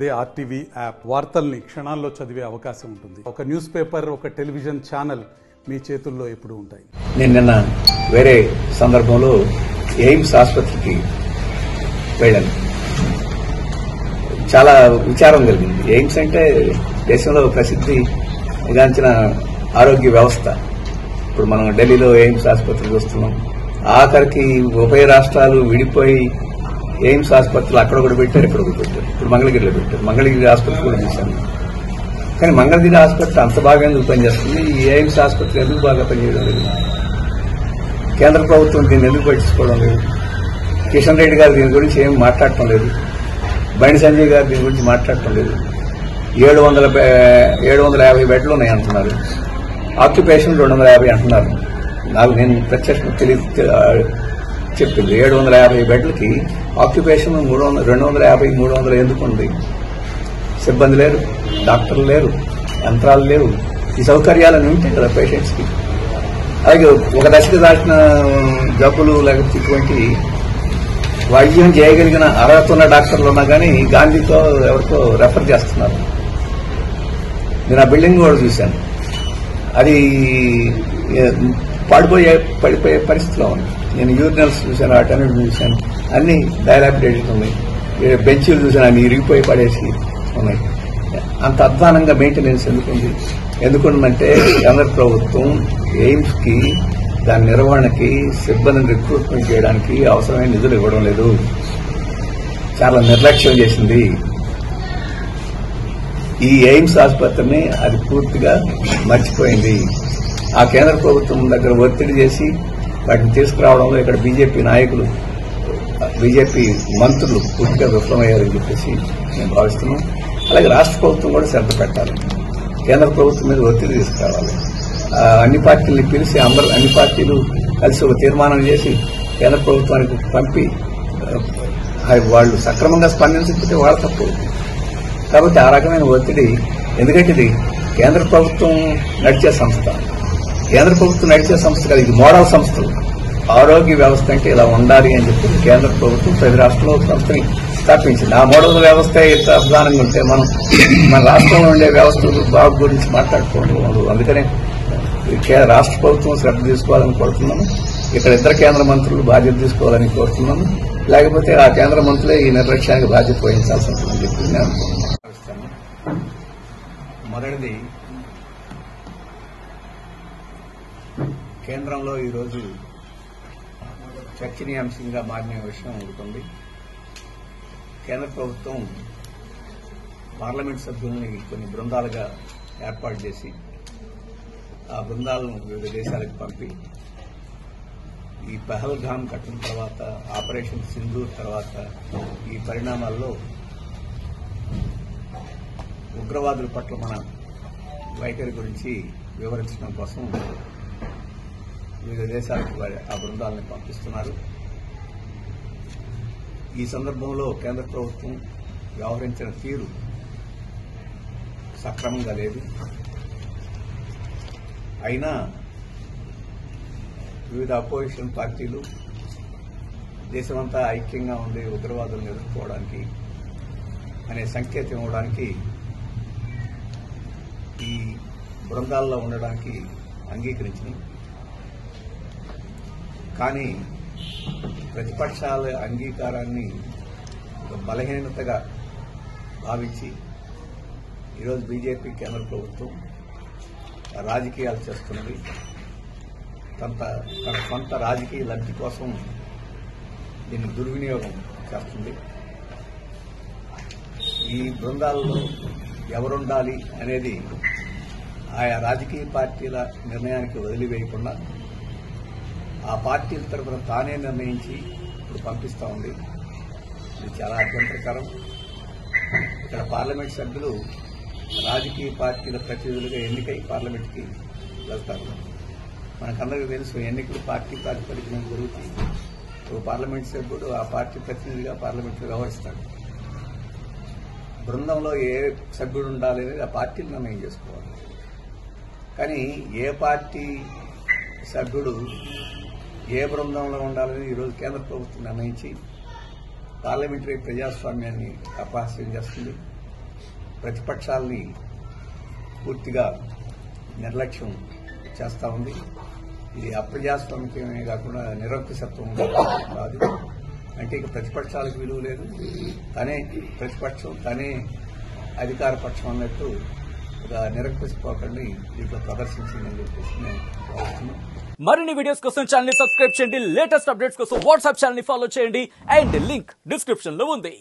They RTV app వార్తల్ని క్షణాల్లో చదివే అవకాశం ఉంటుంది. ఒక న్యూస్ పేపర్, ఒక టెలివిజన్ ఛానల్ మీ చేతుల్లో ఎప్పుడూ ఉంటాయి. నేను నిన్న వేరే సందర్భంలో ఎయిమ్స్ ఆసుపత్రికి వెళ్ళాను. చాలా విచారం కలిగింది. ఎయిమ్స్ అంటే దేశంలో ప్రసిద్ధి గాంచిన ఆరోగ్య వ్యవస్థ. ఇప్పుడు మనం ఢిల్లీలో ఎయిమ్స్ ఆసుపత్రి చూస్తున్నాం. ఆఖరికి ఉభయ రాష్ట్రాలు విడిపోయి ఎయిమ్స్ ఆసుపత్రులు అక్కడ కూడా పెట్టారు, ఇక్కడ కూడా పెట్టారు. ఇప్పుడు మంగళగిరిలో పెట్టారు. మంగళగిరి ఆసుపత్రి కూడా చూశాను. కానీ మంగళగిరి ఆసుపత్రి అంత బాగా ఎందుకు పనిచేస్తుంది, ఈ ఎయిమ్స్ ఆసుపత్రి ఎందుకు బాగా పనిచేయడం లేదు? కేంద్ర ప్రభుత్వం దీన్ని ఎందుకు పట్టించుకోవడం లేదు? కిషన్ రెడ్డి గారు దీని గురించి ఏం మాట్లాడటం లేదు. బండి సంజయ్ గారు దీని గురించి మాట్లాడటం లేదు. 750 బెడ్లు ఉన్నాయి అంటున్నారు. ఆక్యుపేషన్ 250 అంటున్నారు. నాకు నేను ప్రత్యక్షంగా చెప్పింది 750 బెడ్లకి ఆక్యుపేషన్ 250, 300 ఎందుకు ఉంది? సిబ్బంది లేరు, డాక్టర్లు లేరు, యంత్రాలు లేవు. ఈ సౌకర్యాలన్నీ ఉంటాయి కదా పేషెంట్స్కి. అలాగే ఒక దశకు దాటిన జబ్బులు లేకపోతే ఇటువంటి వైద్యం చేయగలిగిన అర్హత ఉన్న డాక్టర్లు ఉన్నా కానీ గాంధీతో ఎవరికో రెఫర్ చేస్తున్నారు. నేను ఆ బిల్డింగ్ కూడా చూశాను. అది పడిపోయే పరిస్థితిలో ఉంది. నేను యూరినల్స్ చూశాను, వాటన్నిటి చూశాను. అన్ని డైలాపిడేటెడ్ ఉన్నాయి. బెంచీలు చూశాను, అన్ని ఇరిగిపోయి పడేసి ఉన్నాయి. అంత అధ్వానంగా మెయింటెనెన్స్ ఎందుకుందంటే కేంద్ర ప్రభుత్వం ఎయిమ్స్ కి దాని నిర్వహణకి సిబ్బందిని రిక్రూట్మెంట్ చేయడానికి అవసరమైన నిధులు ఇవ్వడం లేదు. చాలా నిర్లక్ష్యం చేసింది. ఈ ఎయిమ్స్ ఆసుపత్రిని అది పూర్తిగా మర్చిపోయింది. ఆ కేంద్ర ప్రభుత్వం దగ్గర ఒత్తిడి చేసి వాటిని తీసుకురావడంలో ఇక్కడ బీజేపీ నాయకులు, బీజేపీ మంత్రులు పూర్తిగా విఫలమయ్యారని చెప్పేసి నేను భావిస్తున్నాను. అలాగే రాష్ట్ర ప్రభుత్వం కూడా శ్రద్ధ పెట్టాలి. కేంద్ర ప్రభుత్వం మీద ఒత్తిడి తీసుకురావాలి. అన్ని పార్టీల్ని పిలిచి అన్ని పార్టీలు కలిసి ఒక తీర్మానం చేసి కేంద్ర ప్రభుత్వానికి పంపి వాళ్ళు సక్రమంగా స్పందించకపోతే వాళ్ళ తప్పు. కాబట్టి ఆ రకమైన ఒత్తిడి, ఎందుకంటే ఇది కేంద్ర ప్రభుత్వం నడిచే సంస్థ. కేంద్ర ప్రభుత్వం నడిచే సంస్థ కాదు, ఇది మోడల్ సంస్థలు. ఆరోగ్య వ్యవస్థ అంటే ఇలా ఉండాలి అని చెప్పి కేంద్ర ప్రభుత్వం ప్రతి రాష్ట్రంలో సంస్థని స్థాపించింది. ఆ మోడల్ వ్యవస్థ ఎంత అభిధానంగా ఉంటే మనం మన రాష్ట్రంలో ఉండే వ్యవస్థలు బాగు గురించి మాట్లాడుకోవడం. అందుకనే రాష్ట్ర ప్రభుత్వం శ్రద్ధ తీసుకోవాలని కోరుతున్నాను. ఇక్కడ ఇద్దరు కేంద్ర మంత్రులు బాధ్యత తీసుకోవాలని కోరుతున్నాను. లేకపోతే ఆ కేంద్ర మంత్రులే ఈ నిర్లక్ష్యానికి బాధ్యత వహించాల్సి ఉంటుందని చెప్పి నేను భావిస్తాను. మొదటిది, కేంద్రంలో ఈరోజు చర్చనీయాంశంగా మారిన విషయం ఉంటుంది. కేంద్ర ప్రభుత్వం పార్లమెంట్ సభ్యుల్ని కొన్ని బృందాలుగా ఏర్పాటు చేసి ఆ బృందాలను వివిధ దేశాలకు పంపి ఈ పహల్గామ్ ఘటన తర్వాత, ఆపరేషన్ సింధూర్ తర్వాత ఈ పరిణామాల్లో ఉగ్రవాదుల పట్ల మన వైఖరి గురించి వివరించడం కోసం వివిధ దేశాలకు ఆ బృందాలను పంపిస్తున్నారు. ఈ సందర్భంలో కేంద్ర ప్రభుత్వం వ్యవహరించిన తీరు సక్రమంగా లేదు. అయినా వివిధ అపోజిషన్ పార్టీలు దేశమంతా ఐక్యంగా ఉండి ఉగ్రవాదులను ఎదుర్కోవడానికి అనే సంకేతం ఇవ్వడానికి ఈ బృందాల్లో ఉండడానికి అంగీకరించినాయి. కానీ ప్రతిపక్షాల అంగీకారాన్ని ఒక బలహీనతగా భావించి ఈరోజు బీజేపీ కేంద్ర ప్రభుత్వం రాజకీయాలు చేస్తున్నది. తన సొంత రాజకీయ లబ్ధి కోసం దీన్ని దుర్వినియోగం చేస్తుంది. ఈ బృందాల్లో ఎవరుండాలి అనేది ఆయా రాజకీయ పార్టీల నిర్ణయానికి వదిలివేయకుండా ఆ పార్టీల తరఫున తానే నిర్ణయించి ఇప్పుడు పంపిస్తూ ఉంది. ఇది చాలా అభ్యంతరకరం. ఇక్కడ పార్లమెంట్ సభ్యులు రాజకీయ పార్టీల ప్రతినిధులుగా ఎన్నికై పార్లమెంట్కి వెళ్తారు. మనకందరికీ తెలుసు, ఎన్నికలు పార్టీ ప్రాతిపదికన జరుగుతాయి. ఒక పార్లమెంట్ సభ్యుడు ఆ పార్టీ ప్రతినిధిగా పార్లమెంట్లో వ్యవహరిస్తాడు. బృందంలో ఏ సభ్యుడు ఉండాలి అనేది ఆ పార్టీలు నిర్ణయం చేసుకోవాలి. కానీ ఏ పార్టీ సభ్యుడు ఏ బృందంలో ఉండాలని ఈరోజు కేంద్ర ప్రభుత్వం నిర్ణయించి పార్లమెంటరీ ప్రజాస్వామ్యాన్ని అపహాస్యం చేస్తుంది. ప్రతిపక్షాలని పూర్తిగా నిర్లక్ష్యం చేస్తూ ఉంది. ఇది అప్రజాస్వామికమే కాకుండా నిరంకుశత్వం కాదు. అంటే ఇక ప్రతిపక్షాలకు విలువ లేదు, తనే ప్రతిపక్షం తనే అధికార పక్షం అన్నట్టు ఒక నిరంకుశ పోకండి దీంట్లో ప్రదర్శించిందని చెప్పేసి నేను భావిస్తున్నాను. మరిన్ని వీడియోస్ కోసం ఛానల్ ని సబ్స్క్రైబ్ చేయండి. లేటెస్ట్ అప్డేట్స్ కోసం వాట్సాప్ ఛానల్ ని ఫాలో చేయండి. అండ్ లింక్ డిస్క్రిప్షన్ లో ఉంది.